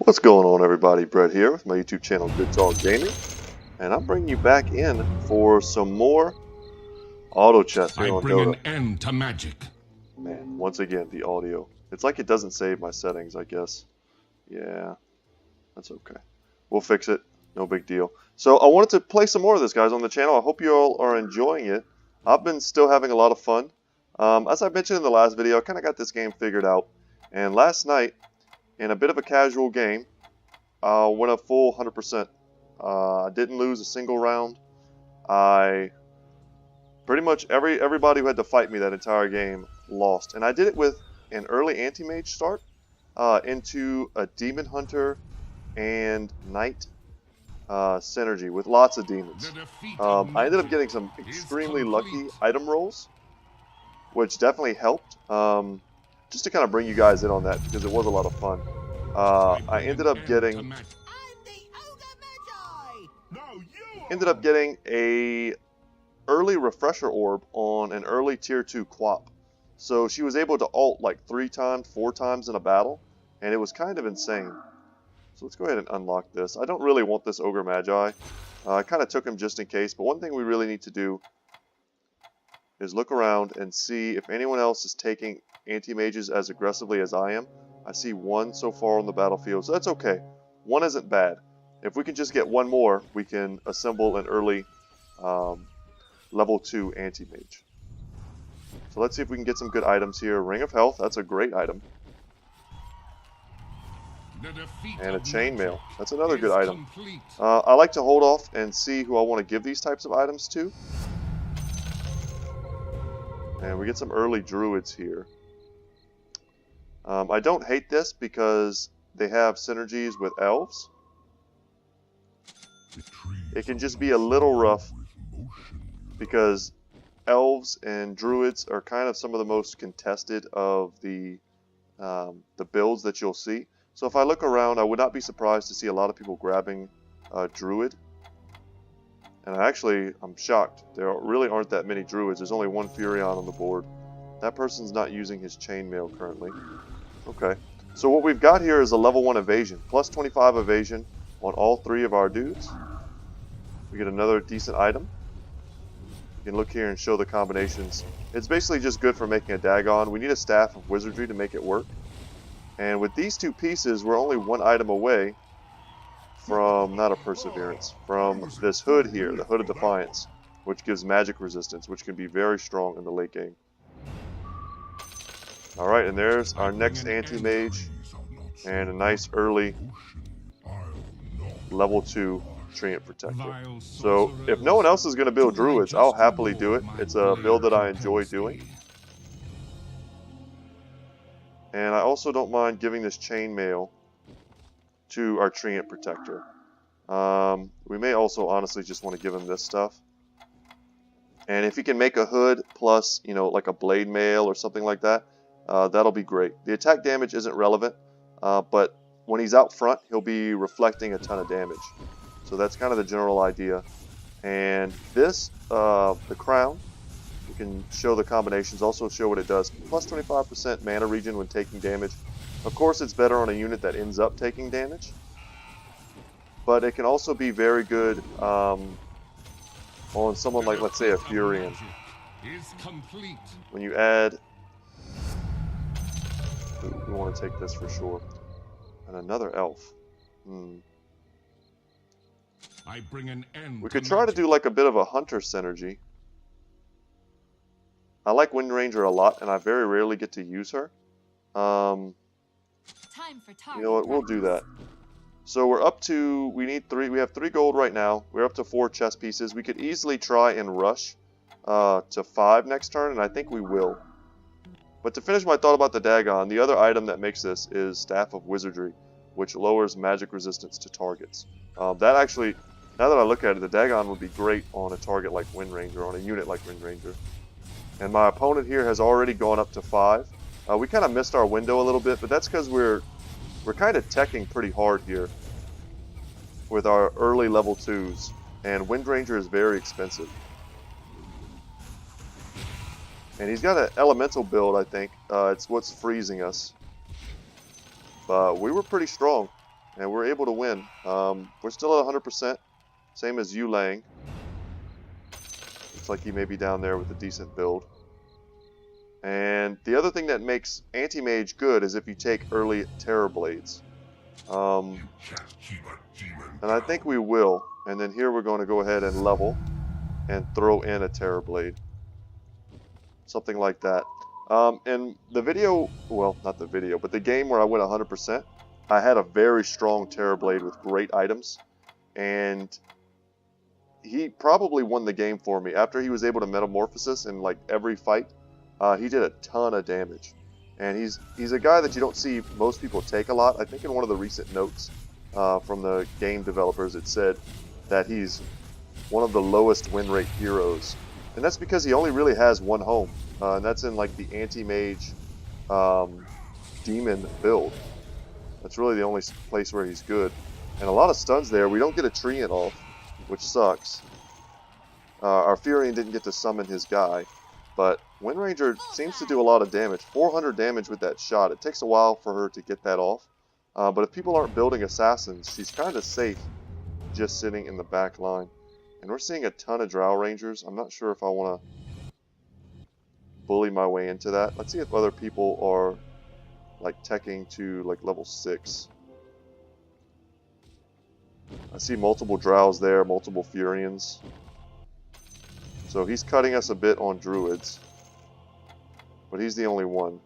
What's going on, everybody? Brett here with my YouTube channel Good Talk Gaming, and I'm bringing you back in for some more auto chess here I on bring Dota. an end to magic. Man, once again, the audio. It's like it doesn't save my settings, I guess. Yeah, that's okay. We'll fix it. No big deal. So I wanted to play some more of this, guys, on the channel. I hope you all are enjoying it. I've been still having a lot of fun. As I mentioned in the last video, I kind of got this game figured out. And last night, in a bit of a casual game, went a full 100%. I didn't lose a single round. I pretty much everybody who had to fight me that entire game lost, and I did it with an early anti-mage start into a demon hunter and knight synergy with lots of demons. I ended up getting some extremely lucky item rolls, which definitely helped. Just to kind of bring you guys in on that because it was a lot of fun. I ended up getting a early refresher orb on an early tier 2 Quap. So she was able to ult like 3 times, 4 times in a battle, and it was kind of insane. So let's go ahead and unlock this. I don't really want this Ogre Magi. I kind of took him just in case, but one thing we really need to do is look around and see if anyone else is taking anti-mages as aggressively as I am. I see one so far on the battlefield, so that's okay. One isn't bad. If we can just get one more, we can assemble an early level 2 anti-mage. So let's see if we can get some good items here. Ring of Health, that's a great item. And a chainmail, that's another good item. I like to hold off and see who I want to give these types of items to. And we get some early druids here. I don't hate this because they have synergies with elves. It can just be a little rough because elves and druids are kind of some of the most contested of the builds that you'll see. So if I look around, I would not be surprised to see a lot of people grabbing druid. And I'm shocked. There really aren't that many druids. There's only one Furion on the board. That person's not using his chainmail currently. Okay. So what we've got here is a level 1 evasion. Plus 25 evasion on all 3 of our dudes. We get another decent item. You can look here and show the combinations. It's basically just good for making a Dagon. We need a Staff of Wizardry to make it work. And with these 2 pieces, we're only 1 item away from, not a Perseverance, from this hood here, the Hood of Defiance, which gives magic resistance, which can be very strong in the late game. Alright, and there's our next anti-mage, and a nice early level 2 Treant Protector. So, if no one else is going to build druids, I'll happily do it. It's a build that I enjoy doing. And I also don't mind giving this chainmail to our Treant Protector. We may also honestly just want to give him this stuff. And if he can make a hood plus, like a blade mail or something like that, that'll be great. The attack damage isn't relevant, but when he's out front, he'll be reflecting a ton of damage. So that's kind of the general idea. And this, the crown, we can show the combinations, also show what it does. Plus 25% mana regen when taking damage. Of course, it's better on a unit that ends up taking damage. But it can also be very good on someone like, let's say, a Furion. When you add... we want to take this for sure. And another elf. I bring an end we could try to do like a bit of a hunter synergy. I like Wind Ranger a lot, and I very rarely get to use her. You know what? We'll do that. So we're up to, we have 3 gold right now. We're up to 4 chess pieces. We could easily try and rush to 5 next turn, and I think we will. But to finish my thought about the Dagon, the other item that makes this is Staff of Wizardry, which lowers magic resistance to targets. That actually, now that I look at it, the Dagon would be great on a target like Wind Ranger, on a unit like Wind Ranger. And my opponent here has already gone up to 5. We kind of missed our window a little bit, but that's because we're kind of teching pretty hard here with our early level 2s, and Wind Ranger is very expensive. And he's got an elemental build, I think. It's what's freezing us. But we were pretty strong. and we're able to win. We're still at 100%, same as Yu Lang. Looks like he may be down there with a decent build. And the other thing that makes Anti-Mage good is if you take early Terror Blades. And I think we will. And then here we're going to go ahead and level and throw in a Terror Blade. Something like that. In the video, well, not the video, but the game where I went 100%, I had a very strong Terror Blade with great items. And he probably won the game for me. After he was able to Metamorphosis in like every fight, he did a ton of damage. And he's a guy that you don't see most people take a lot. I think in one of the recent notes from the game developers, it said that he's one of the lowest win rate heroes. And that's because he only really has one home. And that's in like the Anti-Mage Demon build. That's really the only place where he's good. And a lot of stuns there. We don't get a Treant off, which sucks. Our Furion didn't get to summon his guy. But Wind Ranger seems to do a lot of damage. 400 damage with that shot. It takes a while for her to get that off. But if people aren't building assassins, she's kind of safe just sitting in the back line. And we're seeing a ton of Drow Rangers. I'm not sure if I want to bully my way into that. Let's see if other people are like teching to like level 6. I see multiple Drows there, multiple Furions. So he's cutting us a bit on Druids. But he's the only one.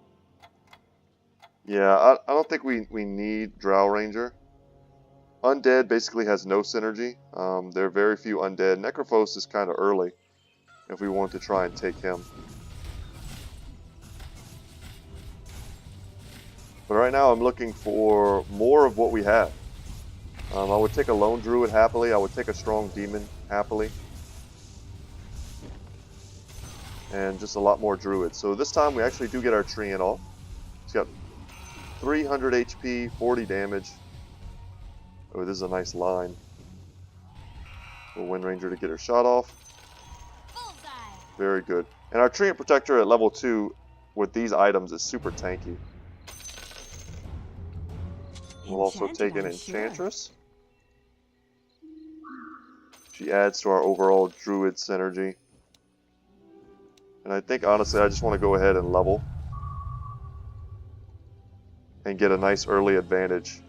Yeah, I don't think we need Drow Ranger. Undead basically has no synergy. There are very few undead. Necrophos is kind of early if we want to try and take him. But right now I'm looking for more of what we have. I would take a lone druid happily. I would take a strong demon happily. And just a lot more druids. So this time we actually do get our Treant off. He's got 300 HP, 40 damage. Oh, this is a nice line. For Wind Ranger to get her shot off. Very good. And our Treant Protector at level 2 with these items is super tanky. We'll also take an Enchantress. She adds to our overall Druid synergy. And I think, honestly, I just want to go ahead and level. And get a nice early advantage.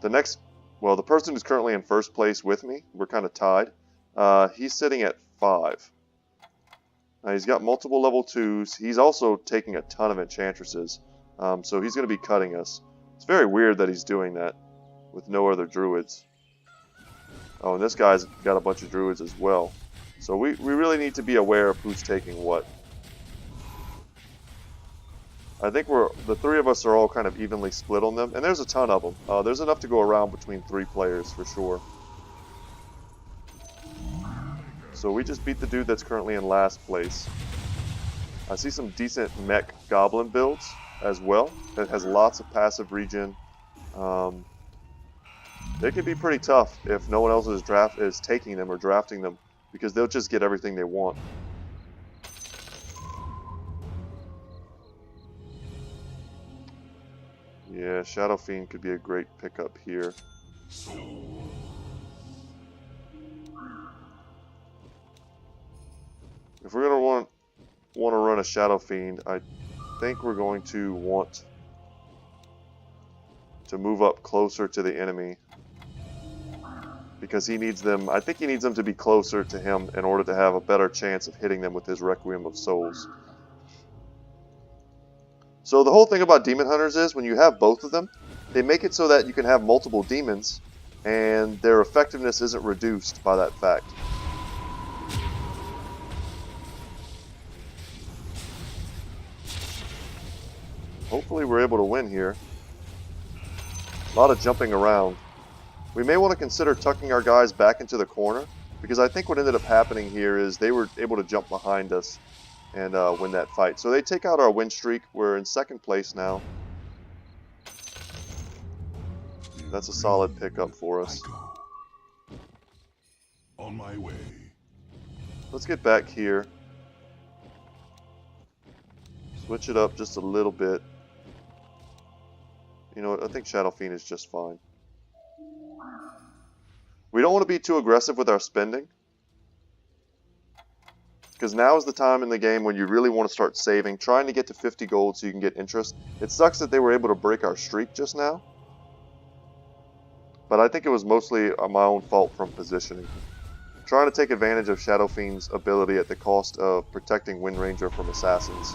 The next, well, the person who's currently in first place with me, we're kind of tied. He's sitting at 5. Now, he's got multiple level 2s. He's also taking a ton of Enchantresses. So he's going to be cutting us. It's very weird that he's doing that with no other Druids. Oh, and this guy's got a bunch of Druids as well. So we really need to be aware of who's taking what. I think the 3 of us are all kind of evenly split on them. And there's a ton of them. There's enough to go around between 3 players for sure. So we just beat the dude that's currently in last place. I see some decent mech goblin builds as well. That has lots of passive regen. They can be pretty tough if no one else is taking them or drafting them. Because they'll just get everything they want. Yeah, Shadow Fiend could be a great pickup here. If we're going to want to run a Shadow Fiend, I think we're going to want to move up closer to the enemy. Because he needs them, I think he needs them to be closer to him in order to have a better chance of hitting them with his Requiem of Souls. So the whole thing about Demon Hunters is, when you have both of them, they make it so that you can have multiple demons, and their effectiveness isn't reduced by that fact. Hopefully we're able to win here. A lot of jumping around. We may want to consider tucking our guys back into the corner, because I think what ended up happening here is they were able to jump behind us and win that fight. So they take out our win streak. We're in second place now. That's a solid pickup for us. On my way. Let's get back here. Switch it up just a little bit. You know what? I think Shadow Fiend is just fine. We don't want to be too aggressive with our spending, because now is the time in the game when you really want to start saving, trying to get to 50 gold so you can get interest. It sucks that they were able to break our streak just now, but I think it was mostly my own fault from positioning. Trying to take advantage of Shadow Fiend's ability at the cost of protecting Wind Ranger from assassins.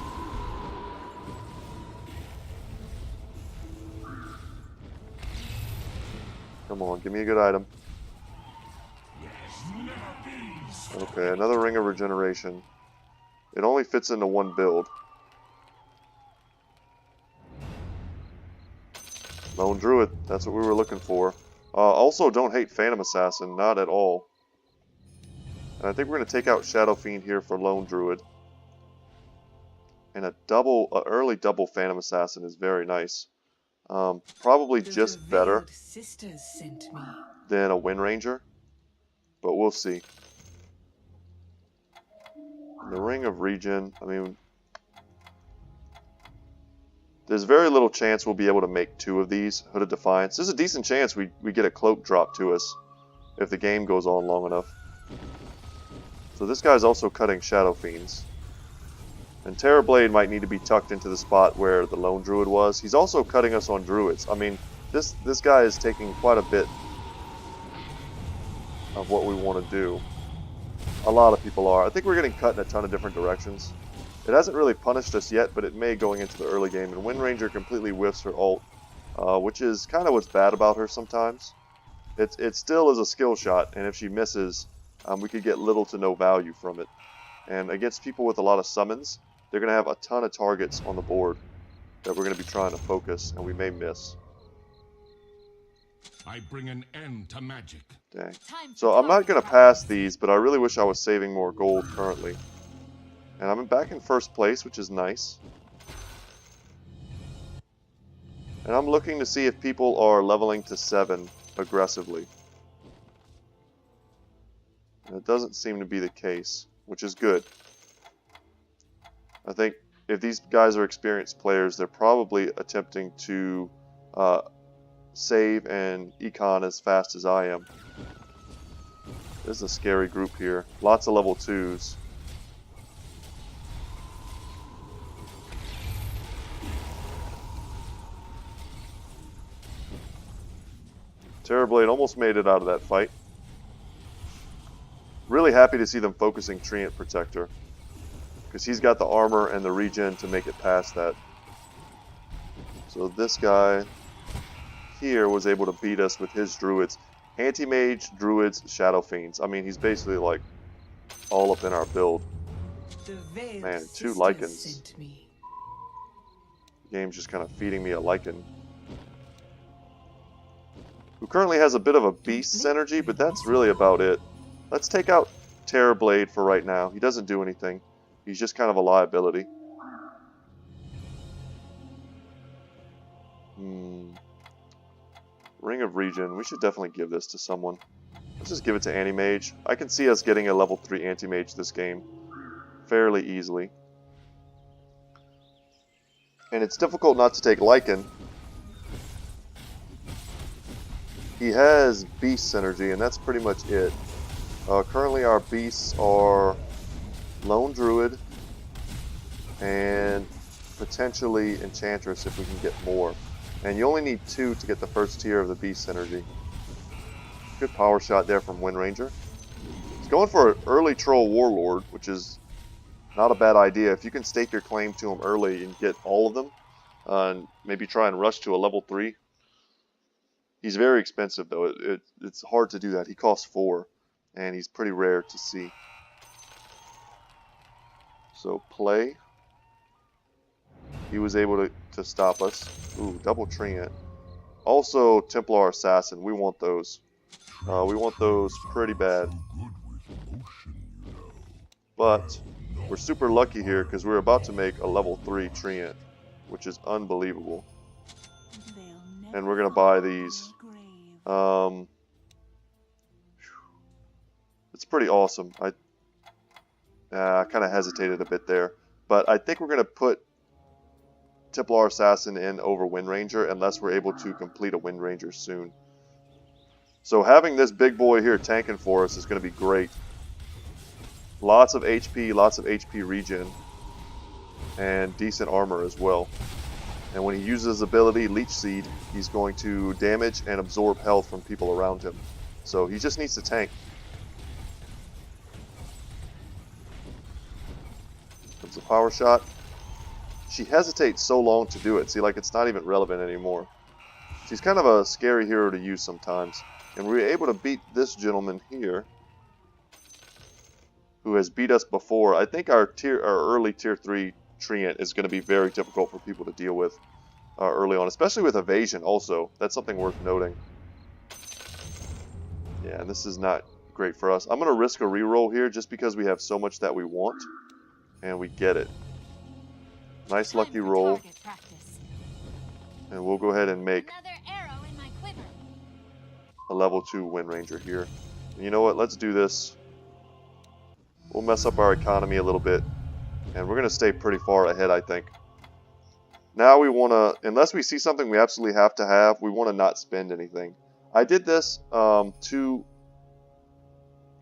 Come on, give me a good item. Okay, another Ring of Regeneration. It only fits into one build. Lone Druid, that's what we were looking for. Also, don't hate Phantom Assassin, not at all. And I think we're going to take out Shadow Fiend here for Lone Druid. And a early double Phantom Assassin is very nice. Probably just better than a Wind Ranger, but we'll see. And the Ring of Regen, I mean, there's very little chance we'll be able to make 2 of these. Hood of Defiance. There's a decent chance we get a cloak drop to us if the game goes on long enough. So this guy's also cutting Shadow Fiends. And Terrorblade might need to be tucked into the spot where the Lone Druid was. He's also cutting us on Druids. I mean, this guy is taking quite a bit of what we want to do. A lot of people are. I think we're getting cut in a ton of different directions. It hasn't really punished us yet, but it may going into the early game. And Wind Ranger completely whiffs her ult, which is kind of what's bad about her sometimes. It still is a skill shot, and if she misses, we could get little to no value from it. And against people with a lot of summons, they're going to have a ton of targets on the board that we're going to be trying to focus, and we may miss. I bring an end to magic. Dang. So I'm not going to pass these, but I really wish I was saving more gold currently. And I'm back in first place, which is nice. And I'm looking to see if people are leveling to 7 aggressively. And it doesn't seem to be the case, which is good. I think if these guys are experienced players, they're probably attempting to save and econ as fast as I am. This is a scary group here. Lots of level 2s. Terrorblade almost made it out of that fight. Really happy to see them focusing Treant Protector, because he's got the armor and the regen to make it past that. So this guy here was able to beat us with his druids. Anti-mage, druids, Shadow Fiends. I mean, he's basically like all up in our build. Man, 2 Lycans. The game's just kind of feeding me a Lycan, who currently has a bit of a beast synergy, but that's really about it. Let's take out Terrorblade for right now. He doesn't do anything. He's just kind of a liability. Ring of Regen. We should definitely give this to someone. Let's just give it to Anti-Mage. I can see us getting a level 3 Anti-Mage this game fairly easily. And it's difficult not to take Lycan. He has Beast Synergy, and that's pretty much it. Currently our Beasts are Lone Druid and potentially Enchantress if we can get more. And you only need 2 to get the first tier of the Beast Synergy. Good power shot there from Wind Ranger. He's going for an early Troll Warlord, which is not a bad idea. If you can stake your claim to him early and get all of them, and maybe try and rush to a level 3. He's very expensive though. It's hard to do that. He costs 4, and he's pretty rare to see. So play. He was able to stop us. Ooh, double Treant. Also Templar Assassin. We want those. We want those pretty bad. But we're super lucky here because we're about to make a level 3 Treant, which is unbelievable. And we're going to buy these. It's pretty awesome. I kind of hesitated a bit there. But I think we're going to put Templar Assassin in over Wind Ranger unless we're able to complete a Wind Ranger soon. So having this big boy here tanking for us is going to be great. Lots of HP regen, and decent armor as well. And when he uses his ability, Leech Seed, he's going to damage and absorb health from people around him. So he just needs to tank. Comes a power shot. She hesitates so long to do it. See, like, it's not even relevant anymore. She's kind of a scary hero to use sometimes. And we were able to beat this gentleman here, who has beat us before. I think our early tier 3 Treant is going to be very difficult for people to deal with early on, especially with evasion also. That's something worth noting. Yeah, this is not great for us. I'm going to risk a reroll here just because we have so much that we want, and we get it. Nice lucky roll. And we'll go ahead and make a level 2 Wind Ranger here. And you know what? Let's do this. We'll mess up our economy a little bit. And we're going to stay pretty far ahead, I think. Now we want to, unless we see something we absolutely have to have, we want to not spend anything. I did this to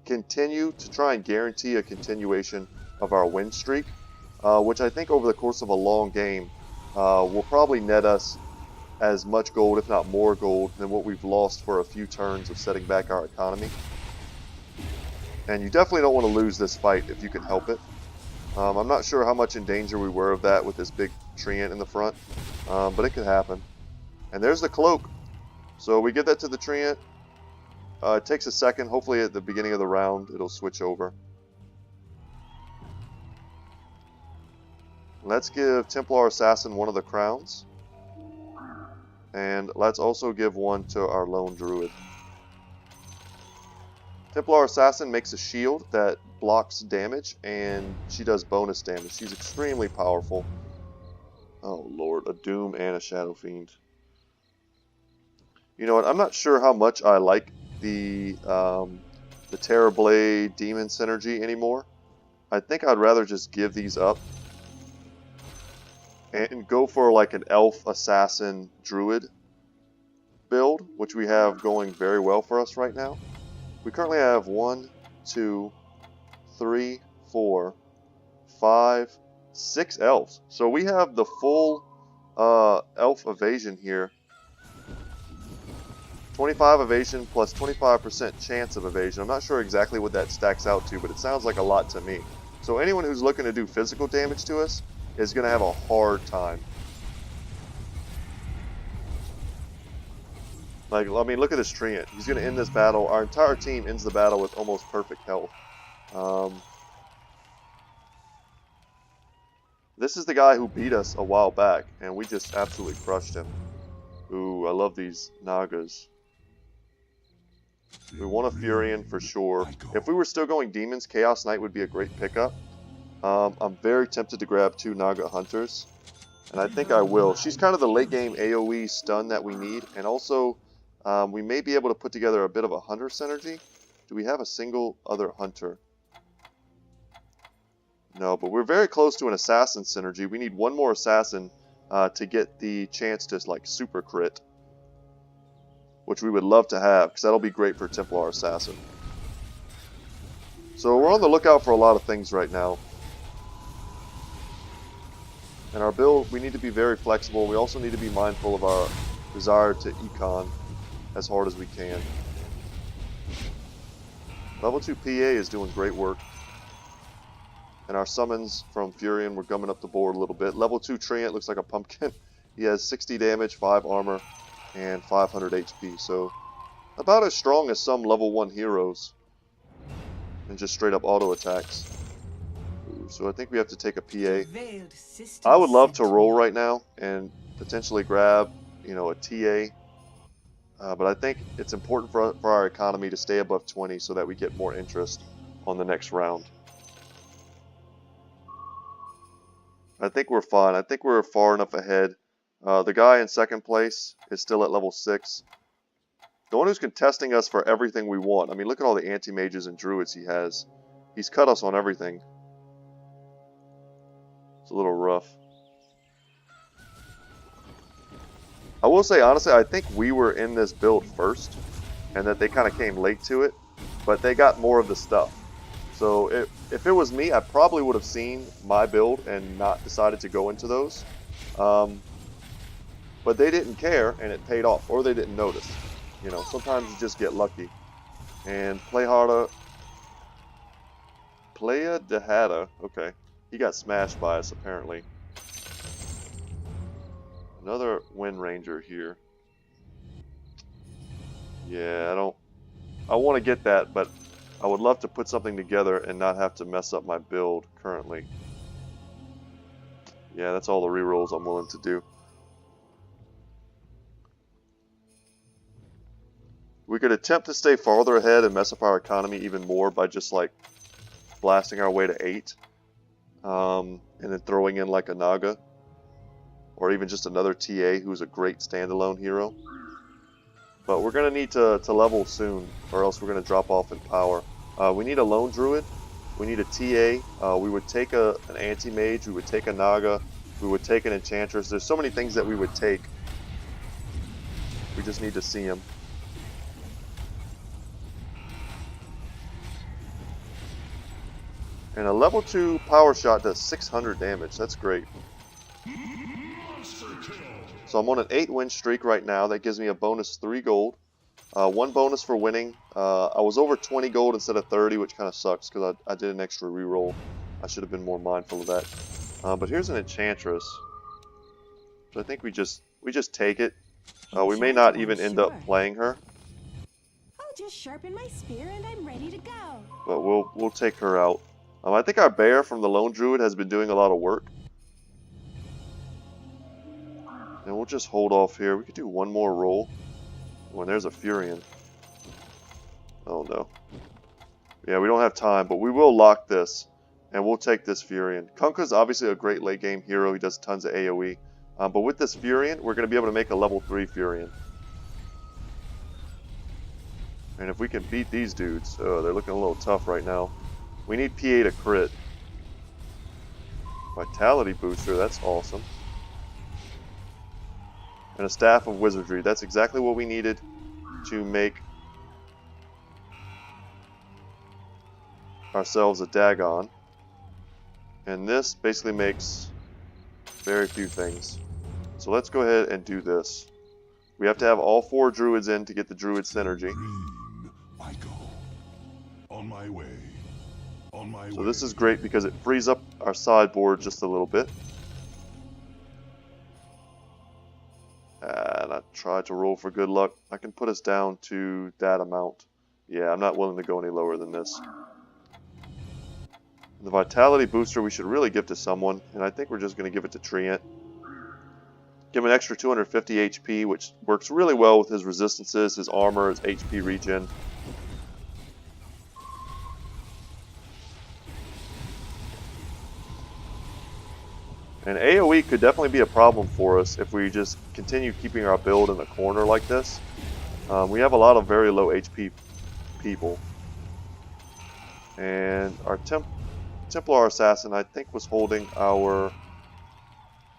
continue, to try and guarantee a continuation of our win streak, which I think over the course of a long game will probably net us as much gold, if not more gold, than what we've lost for a few turns of setting back our economy. And you definitely don't want to lose this fight if you can help it. I'm not sure how much in danger we were of that with this big Treant in the front, but it could happen. And there's the cloak. So we get that to the Treant. It takes a second. Hopefully at the beginning of the round it'll switch over. Let's give Templar Assassin one of the crowns. And let's also give one to our lone druid. Templar Assassin makes a shield that blocks damage, and she does bonus damage. She's extremely powerful. Oh lord, a Doom and a Shadow Fiend. You know what, I'm not sure how much I like the Terrorblade Demon synergy anymore. I think I'd rather just give these up and go for like an Elf Assassin Druid build, which we have going very well for us right now. We currently have 1, 2, 3, 4, 5, 6 elves. So we have the full elf evasion here. 25 evasion plus 25% chance of evasion. I'm not sure exactly what that stacks out to, but it sounds like a lot to me. So anyone who's looking to do physical damage to us is going to have a hard time. Like, I mean, look at this Treant. He's going to end this battle. Our entire team ends the battle with almost perfect health. This is the guy who beat us a while back, and we just absolutely crushed him. Ooh, I love these Nagas. We want a Furion for sure. If we were still going Demons, Chaos Knight would be a great pickup. I'm very tempted to grab 2 Naga Hunters, and I think I will. She's kind of the late game AoE stun that we need, and also we may be able to put together a bit of a Hunter synergy. Do we have a single other Hunter? No, but we're very close to an Assassin synergy. We need one more Assassin to get the chance to like super crit, which we would love to have, because that'll be great for Templar Assassin. So we're on the lookout for a lot of things right now. And our build, we need to be very flexible. We also need to be mindful of our desire to econ as hard as we can. Level 2 PA is doing great work. And our summons from Furion were gumming up the board a little bit. Level 2 Treant looks like a pumpkin. He has 60 damage, 5 armor, and 500 HP. So about as strong as some level 1 heroes. And just straight up auto attacks. So I think we have to take a PA. I would love to roll right now and potentially grab, you know, a TA. But I think it's important for our economy to stay above 20 so that we get more interest on the next round. I think we're fine. I think we're far enough ahead. The guy in second place is still at level 6. The one who's contesting us for everything we want. I mean, look at all the anti-mages and druids he has. He's cut us on everything. It's a little rough. I will say, honestly, I think we were in this build first, and that they kind of came late to it, but they got more of the stuff. So if it was me, I probably would have seen my build and not decided to go into those. But they didn't care, and it paid off, or they didn't notice. You know, sometimes you just get lucky. And Playa Dehada, okay. He got smashed by us, apparently. Another Wind Ranger here. Yeah, I want to get that, but I would love to put something together and not have to mess up my build currently. Yeah, that's all the rerolls I'm willing to do. We could attempt to stay farther ahead and mess up our economy even more by just like blasting our way to 8. And then throwing in like a Naga. Or even just another TA who's a great standalone hero. But we're going to need to level soon, or else we're going to drop off in power. We need a lone druid. We need a TA. We would take an anti-mage. We would take a Naga. We would take an enchantress. There's so many things that we would take. We just need to see them. And a level 2 power shot does 600 damage. That's great. So I'm on an 8 win streak right now. That gives me a bonus 3 gold. 1 bonus for winning. I was over 20 gold instead of 30, which kind of sucks because I did an extra reroll. I should have been more mindful of that. But here's an enchantress. So I think we just take it. We may not even end up playing her. I'll just sharpen my spear and I'm ready to go. But we'll take her out. I think our bear from the lone druid has been doing a lot of work. And we'll just hold off here. We could do one more roll. When there's a Furion. Oh no. Yeah, we don't have time, but we will lock this. And we'll take this Furion. Kunkka's obviously a great late game hero. He does tons of AoE. But with this Furion, we're going to be able to make a level 3 Furion. And if we can beat these dudes, oh, they're looking a little tough right now. We need PA to crit. Vitality booster, that's awesome. And a Staff of Wizardry. That's exactly what we needed to make ourselves a Dagon. And this basically makes very few things. So let's go ahead and do this. We have to have all 4 druids in to get the druid synergy. Green, I go. On my way. On my So way. this is great because it frees up our sideboard just a little bit. And I tried to roll for good luck. I can put us down to that amount. Yeah, I'm not willing to go any lower than this. The Vitality booster we should really give to someone, and I think we're just going to give it to Treant. Give him an extra 250 HP, which works really well with his resistances, his armor, his HP regen. And AoE could definitely be a problem for us if we just continue keeping our build in the corner like this. We have a lot of very low HP people. And our Templar Assassin, I think, was holding our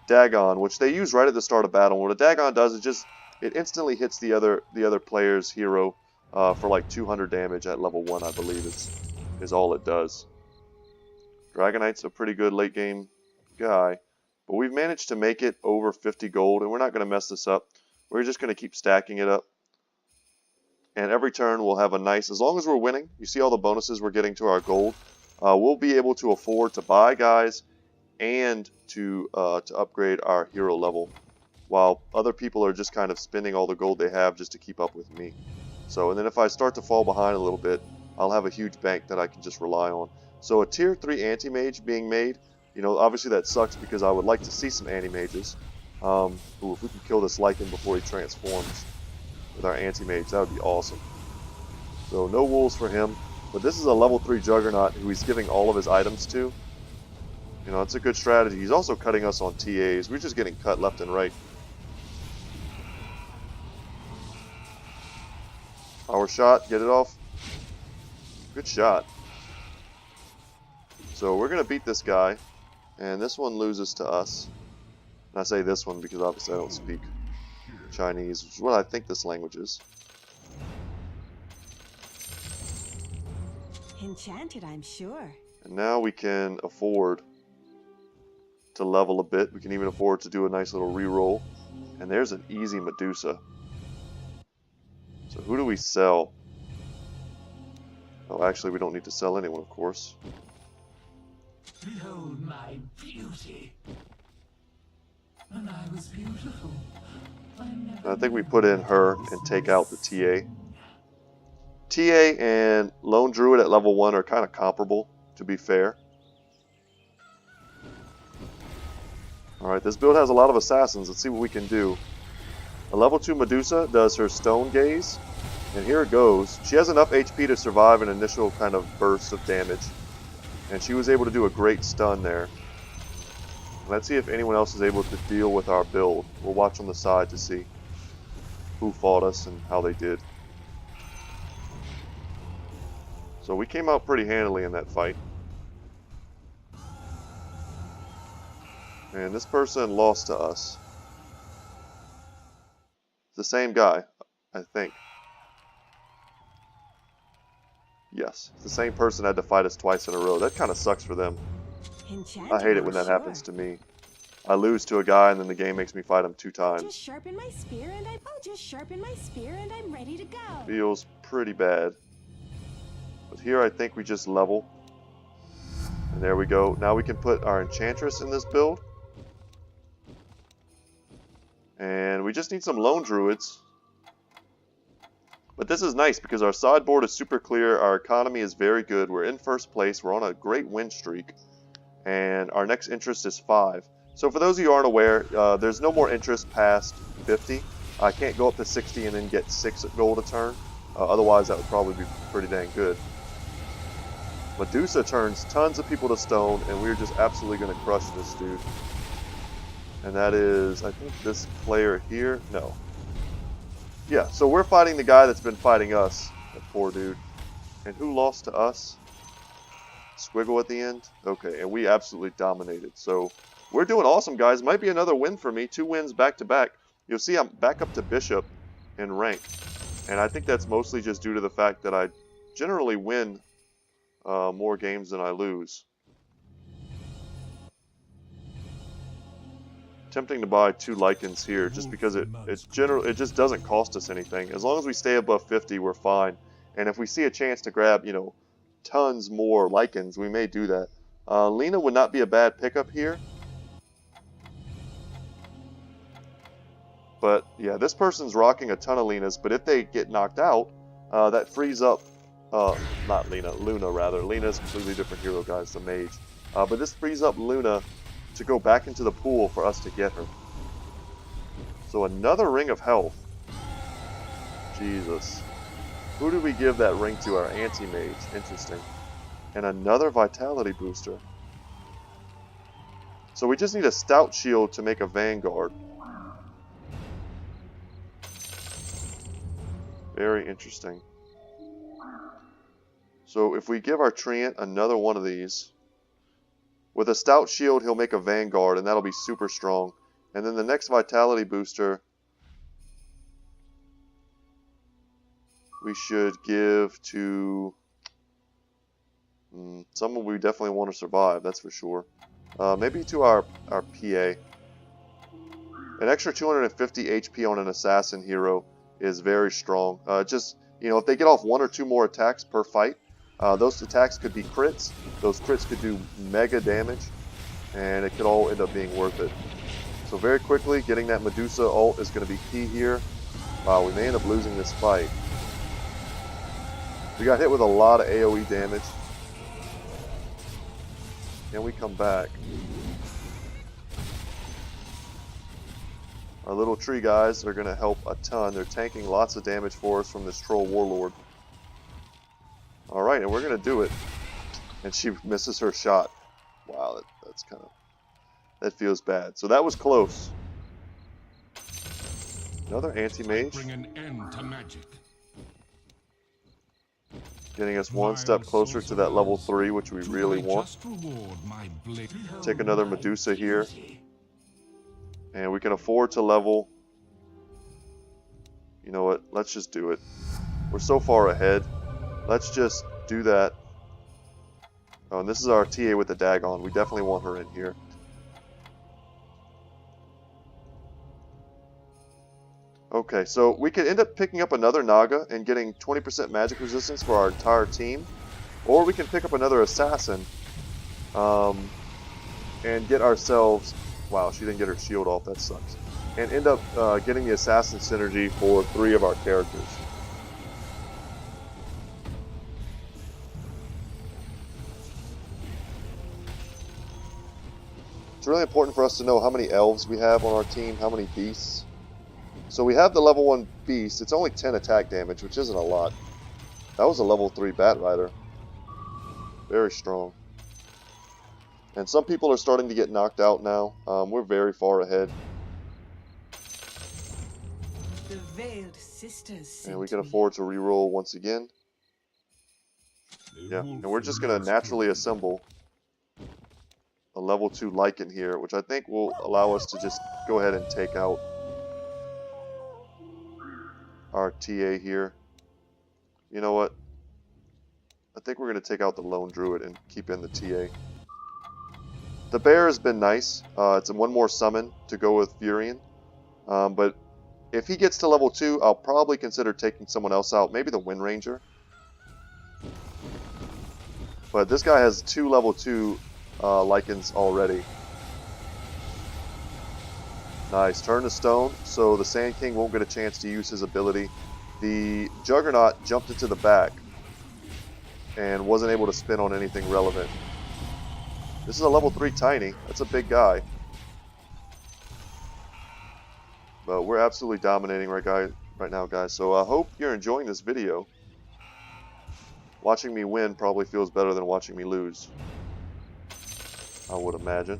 Dagon, which they use right at the start of battle. What a Dagon does is it instantly hits the other player's hero for like 200 damage at level 1, I believe is all it does. Dragonite's a pretty good late game guy. But we've managed to make it over 50 gold, and we're not going to mess this up. We're just going to keep stacking it up. And every turn we'll have a nice, as long as we're winning, you see all the bonuses we're getting to our gold, we'll be able to afford to buy guys and to upgrade our hero level, while other people are just kind of spending all the gold they have just to keep up with me. So, and then if I start to fall behind a little bit, I'll have a huge bank that I can just rely on. So a tier 3 anti-mage being made, you know, obviously that sucks because I would like to see some anti-mages. Ooh, if we can kill this Lycan before he transforms with our anti-mage, that would be awesome. So no wolves for him, but this is a level 3 Juggernaut who he's giving all of his items to. You know, it's a good strategy. He's also cutting us on TAs. We're just getting cut left and right. Power shot, get it off. Good shot. So we're going to beat this guy. And this one loses to us. And I say this one because obviously I don't speak. Chinese, which is what I think this language is. Enchanted, I'm sure. And now we can afford to level a bit. We can even afford to do a nice little reroll. And there's an easy Medusa. So who do we sell? Oh, actually, we don't need to sell anyone, of course. Behold my beauty. When I was beautiful, I think we put in her and take out the TA. TA and Lone Druid at level 1 are kind of comparable, to be fair. Alright, this build has a lot of assassins. Let's see what we can do. A level 2 Medusa does her Stone Gaze. And here it goes. She has enough HP to survive an initial kind of burst of damage. And she was able to do a great stun there. Let's see if anyone else is able to deal with our build. We'll watch on the side to see who fought us and how they did. So we came out pretty handily in that fight. And this person lost to us. It's the same guy, I think. Yes, it's the same person had to fight us twice in a row. That kind of sucks for them. Enchanted, I hate it when that happens to me. I lose to a guy and then the game makes me fight him 2 times. Just sharpen my spear and I'll just sharpen my spear and I'm ready to go. Feels pretty bad. But here I think we just level. And there we go. Now we can put our Enchantress in this build. And we just need some Lone Druids. But this is nice because our sideboard is super clear. Our economy is very good. We're in first place. We're on a great win streak. And our next interest is 5. So for those of you who aren't aware, there's no more interest past 50. I can't go up to 60 and then get 6 gold a turn. Otherwise, that would probably be pretty dang good. Medusa turns tons of people to stone, and we're just absolutely going to crush this dude. And that is, I think, this player here. No. Yeah, so we're fighting the guy that's been fighting us. That poor dude. And who lost to us? Squiggle at the end? Okay, and we absolutely dominated. So we're doing awesome, guys. Might be another win for me. 2 wins back to back. You'll see I'm back up to Bishop in rank. And I think that's mostly just due to the fact that I generally win more games than I lose. Tempting to buy 2 Lycans here just because it just doesn't cost us anything. As long as we stay above 50, we're fine. And if we see a chance to grab, you know, tons more Lycans, we may do that. Lena would not be a bad pickup here. But yeah, this person's rocking a ton of Lenas, but if they get knocked out, that frees up, not Lena, Luna rather. Lena's a completely different hero, guys, the mage. But this frees up Luna to go back into the pool for us to get her. So another ring of health. Jesus. Who do we give that ring to? Our anti-mage. Interesting. And another vitality booster. So we just need a stout shield to make a vanguard. Very interesting. So if we give our Treant another one of these, with a stout shield he'll make a vanguard and that'll be super strong. And then the next vitality booster we should give to someone we definitely want to survive, that's for sure. Maybe to our PA. An extra 250 HP on an assassin hero is very strong. Just, you know, if they get off 1 or 2 more attacks per fight, those attacks could be crits. Those crits could do mega damage, and it could all end up being worth it. So very quickly, getting that Medusa ult is going to be key here. Wow, we may end up losing this fight. We got hit with a lot of AoE damage. Can we come back? Our little tree guys are going to help a ton. They're tanking lots of damage for us from this troll warlord. Alright, and we're going to do it. And she misses her shot. Wow, that's kind of... that feels bad. So that was close. Another anti-mage. Bring an end to magic. Getting us one step closer to that level 3, which we really want. Take another Medusa here. And we can afford to level You know what? Let's just do it. We're so far ahead. Let's just do that. Oh, and this is our TA with the Dagon. We definitely want her in here. Okay, so we could end up picking up another Naga and getting 20% magic resistance for our entire team. Or we can pick up another Assassin and get ourselves... Wow, she didn't get her shield off. That sucks. And end up getting the Assassin synergy for 3 of our characters. It's really important for us to know how many elves we have on our team, how many beasts. So we have the level 1 beast. It's only 10 attack damage, which isn't a lot. That was a level 3 Bat Rider. Very strong. And some people are starting to get knocked out now. We're very far ahead. The Veiled Sisters. And we can afford to reroll once again. Yeah, and we're just going to naturally assemble a level 2 Lycan here, which I think will allow us to just go ahead and take out our TA here. You know what? I think we're going to take out the Lone Druid and keep in the TA. The Bear has been nice. It's one more summon to go with Furion. But if he gets to level 2, I'll probably consider taking someone else out. Maybe the Wind Ranger. But this guy has 2 level 2 Lycans already. Nice. Turn to stone, so the Sand King won't get a chance to use his ability. The Juggernaut jumped into the back and wasn't able to spin on anything relevant. This is a level 3 Tiny. That's a big guy. But we're absolutely dominating right now, guys. So I hope you're enjoying this video. Watching me win probably feels better than watching me lose, I would imagine.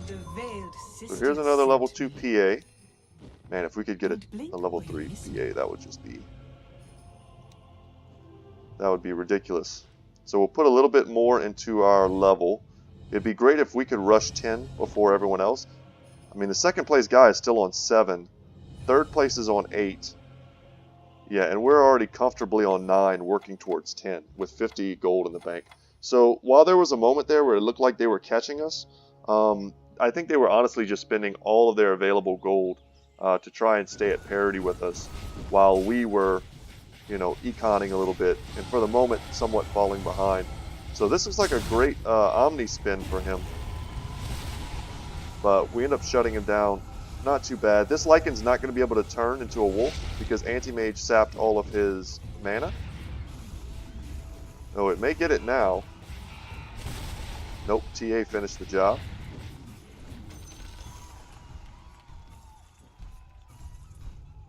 So here's another level 2 PA. Man, if we could get a level 3 PA, that would just be... that would be ridiculous. So we'll put a little bit more into our level. It'd be great if we could rush 10 before everyone else. I mean, the second place guy is still on 7. Third place is on 8. Yeah, and we're already comfortably on 9, working towards 10, with 50 gold in the bank. So, while there was a moment there where it looked like they were catching us, I think they were honestly just spending all of their available gold to try and stay at parity with us, while we were, you know, econing a little bit, and for the moment, somewhat falling behind. So this looks like a great Omni spin for him. But we end up shutting him down. Not too bad. This Lycan's not going to be able to turn into a wolf because Anti-Mage sapped all of his mana. Oh, it may get it now. Nope, TA finished the job.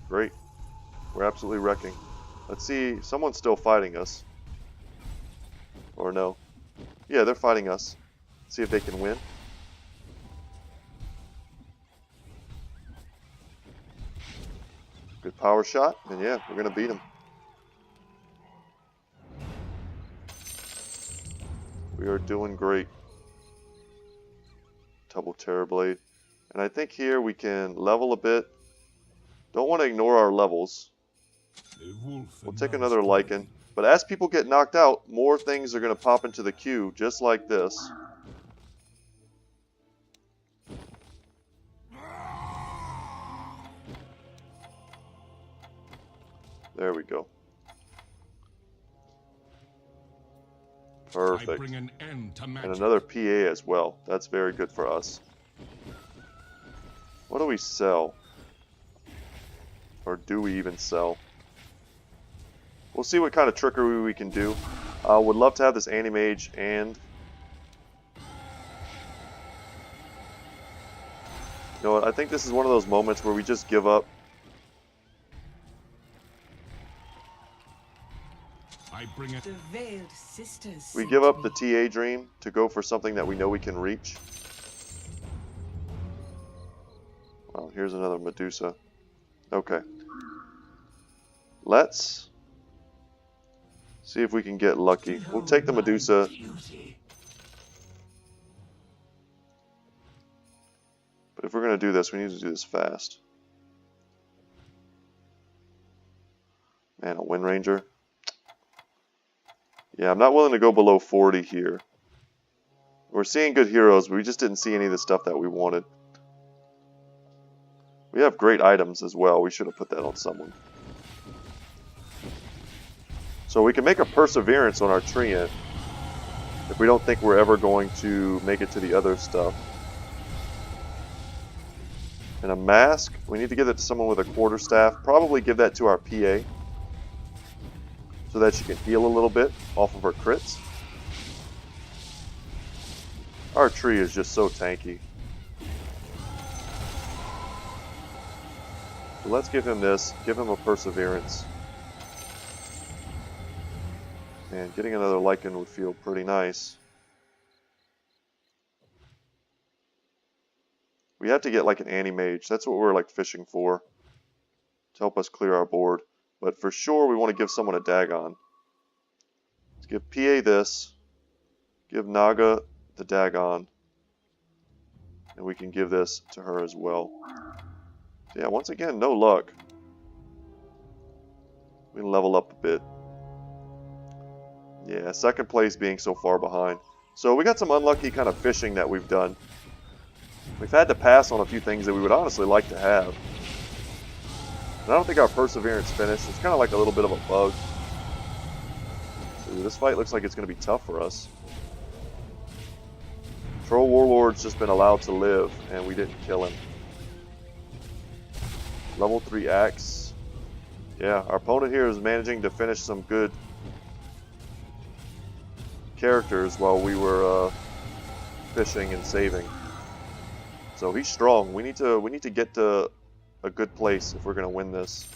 Great. We're absolutely wrecking. Let's see, someone's still fighting us. Or no. Yeah, they're fighting us. See if they can win. Good power shot, and yeah, we're going to beat him. We are doing great. Double Terrorblade. And I think here we can level a bit. Don't want to ignore our levels. We'll take another Lycan. But as people get knocked out, more things are going to pop into the queue, just like this. There we go. Perfect. And another PA as well. That's very good for us. What do we sell? Or do we even sell? We'll see what kind of trickery we can do. Would love to have this Anti-Mage and... You know what, I think this is one of those moments where we just give up. The Veiled Sisters. We give up the TA dream to go for something that we know we can reach. Well, here's another Medusa. Okay. Let's see if we can get lucky. We'll take the Medusa. But if we're going to do this, we need to do this fast. Man, a Wind Ranger. Yeah, I'm not willing to go below 40 here. We're seeing good heroes, but we just didn't see any of the stuff that we wanted. We have great items as well. We should have put that on someone. So we can make a Perseverance on our Treant if we don't think we're ever going to make it to the other stuff. And a Mask, we need to give it to someone with a Quarterstaff. Probably give that to our PA so that she can heal a little bit off of her crits. Our tree is just so tanky. So let's give him this. Give him a Perseverance. And getting another Lycan would feel pretty nice. We have to get like an Anti-Mage. That's what we're like fishing for. To help us clear our board. But for sure we want to give someone a Dagon. Let's give PA this. Give Naga the Dagon. And we can give this to her as well. So yeah, once again, no luck. We can level up a bit. Yeah, second place being so far behind. So we got some unlucky kind of fishing that we've done. We've had to pass on a few things that we would honestly like to have. And I don't think our Perseverance finished. It's kind of like a little bit of a bug. Ooh, this fight looks like it's going to be tough for us. Troll Warlord's just been allowed to live, and we didn't kill him. Level 3 Axe. Yeah, our opponent here is managing to finish some good characters while we were fishing and saving. So he's strong. We need to get to a good place if we're going to win this.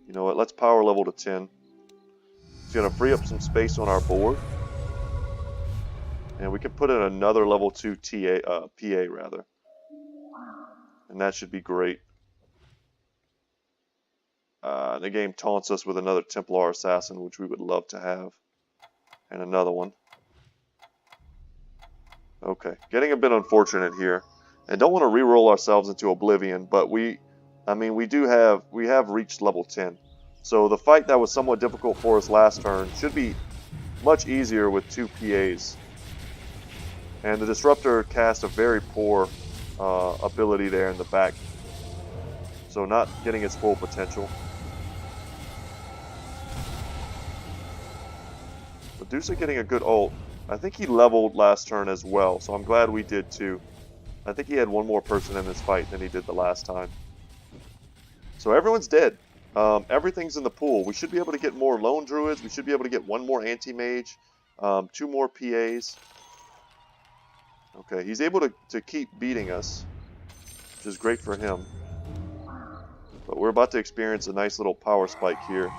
You know what? Let's power level to 10. It's going to free up some space on our board. And we can put in another level 2 PA rather. And that should be great. The game taunts us with another Templar Assassin, which we would love to have. And another one. Okay, getting a bit unfortunate here. And don't want to re-roll ourselves into oblivion, but we have reached level 10. So the fight that was somewhat difficult for us last turn should be much easier with 2 PAs. And the Disruptor cast a very poor ability there in the back. So not getting its full potential. Medusa getting a good ult. I think he leveled last turn as well, so I'm glad we did too. I think he had one more person in this fight than he did the last time. So everyone's dead. Everything's in the pool. We should be able to get more Lone Druids. We should be able to get one more Anti-Mage. 2 more PAs. Okay, he's able to keep beating us, which is great for him. But we're about to experience a nice little power spike here.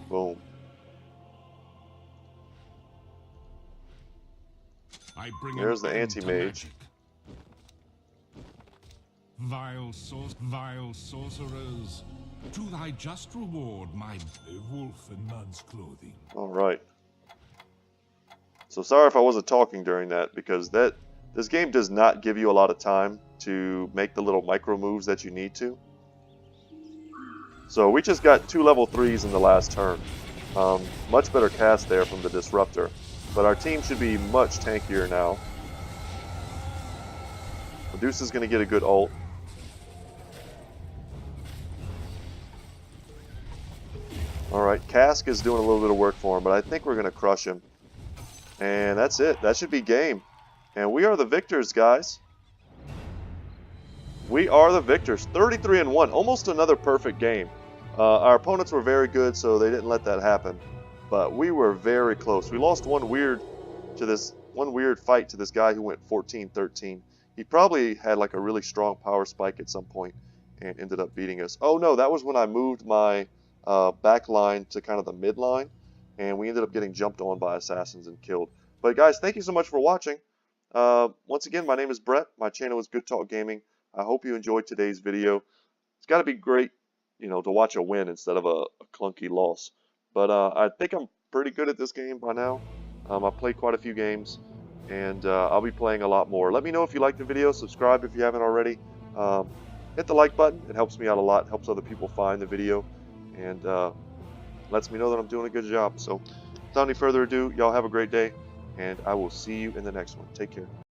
Boom. There's the Anti-Mage. Vile sorcerers, to thy just reward my a wolf in man's clothing. Alright. So sorry if I wasn't talking during that, because this game does not give you a lot of time to make the little micro moves that you need to. So we just got 2 level 3s in the last turn. Much better cast there from the Disruptor. But our team should be much tankier now. Medusa's going to get a good ult. Alright, Cask is doing a little bit of work for him, but I think we're going to crush him. And that's it. That should be game. And we are the victors, guys. We are the victors. 33-1. Almost another perfect game. Our opponents were very good, so they didn't let that happen. But we were very close. We lost one weird fight to this guy who went 14-13. He probably had like a really strong power spike at some point and ended up beating us. Oh no, that was when I moved my back line to kind of the mid line, and we ended up getting jumped on by assassins and killed. But guys, thank you so much for watching. Once again, my name is Brett. My channel is Good Talk Gaming. I hope you enjoyed today's video. It's got to be great, you know, to watch a win instead of a clunky loss. But I think I'm pretty good at this game by now. I've played quite a few games, and I'll be playing a lot more. Let me know if you liked the video. Subscribe if you haven't already. hit the like button. It helps me out a lot. It helps other people find the video, and lets me know that I'm doing a good job. So without any further ado, y'all have a great day, and I will see you in the next one. Take care.